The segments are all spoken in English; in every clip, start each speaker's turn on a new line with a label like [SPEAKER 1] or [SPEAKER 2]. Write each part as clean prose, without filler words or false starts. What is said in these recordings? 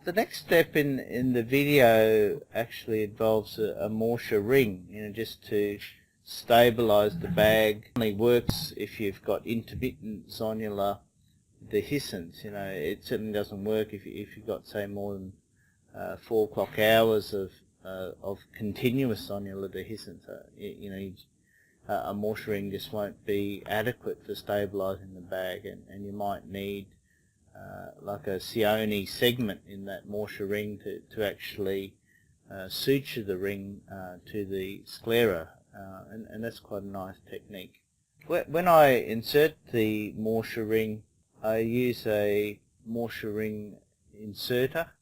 [SPEAKER 1] The next step in the video actually involves a Morse ring, just to stabilize the bag. It only works if you've got intermittent zonular dehiscence. It certainly doesn't work if you've got, say, more than 4 clock hours of continuous zonular dehiscence. A Morse ring just won't be adequate for stabilizing the bag, and you might need like a Cioni segment in that Morse ring to actually suture the ring to the sclera, and that's quite a nice technique. When I insert the Morse ring, I use a Morse ring inserter.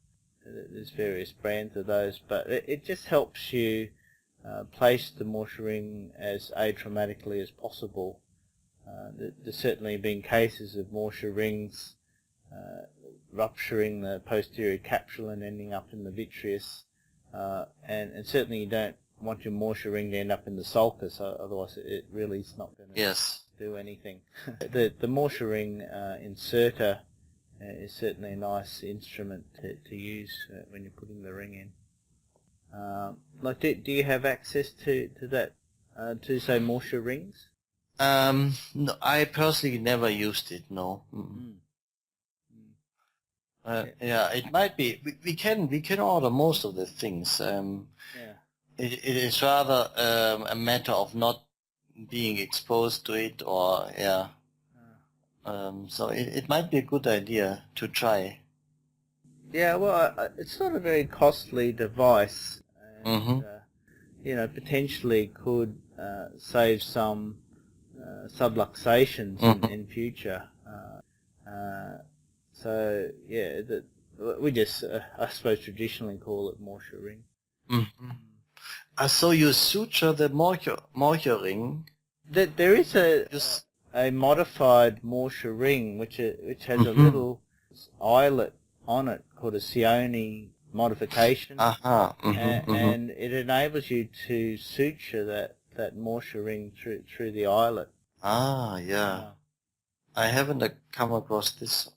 [SPEAKER 1] There's various brands of those, but it just helps you place the Morse ring as atraumatically as possible. There's certainly been cases of Morse rings rupturing the posterior capsule and ending up in the vitreous, and certainly you don't want your Morse ring to end up in the sulcus, otherwise it really is not going to do anything. The Morse ring inserter is certainly a nice instrument to use when you're putting the ring in. Do you have access to that, to say Morse rings?
[SPEAKER 2] No, I personally never used it, no. Yeah, it might be. We can order most of the things. It is rather a matter of not being exposed to it, or so it might be a good idea to try.
[SPEAKER 1] Yeah, well, it's not a very costly device, and potentially could save some subluxations in future. So yeah, we just I suppose traditionally call it Morse ring.
[SPEAKER 2] So you suture the Morse ring?
[SPEAKER 1] There is a modified Morse ring which has a little eyelet on it called a Cioni modification, and it enables you to suture that Morse ring through the eyelet.
[SPEAKER 2] I haven't come across this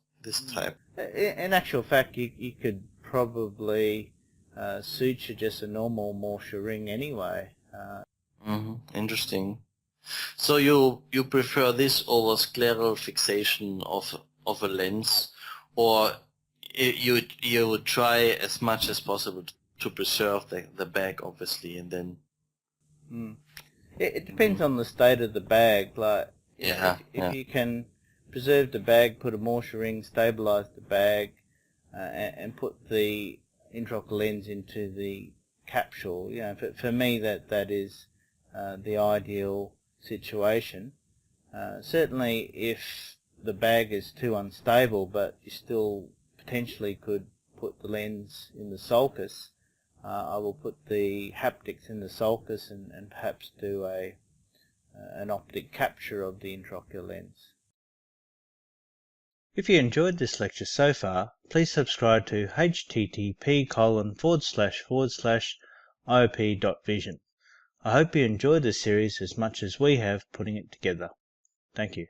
[SPEAKER 2] type.
[SPEAKER 1] In actual fact, you could probably suture just a normal Morse ring anyway.
[SPEAKER 2] Interesting. So you prefer this over scleral fixation of a lens, or you would try as much as possible to preserve the bag, obviously, and then.
[SPEAKER 1] It depends on the state of the bag. Like if you can preserve the bag, put a Morse ring, stabilize the bag, and put the intraocular lens into the capsule. For me that is the ideal situation. Certainly, if the bag is too unstable, but you still potentially could put the lens in the sulcus, I will put the haptics in the sulcus and perhaps do an optic capture of the intraocular lens. If you enjoyed this lecture so far, please subscribe to http://iop.vision. I hope you enjoyed this series as much as we have putting it together. Thank you.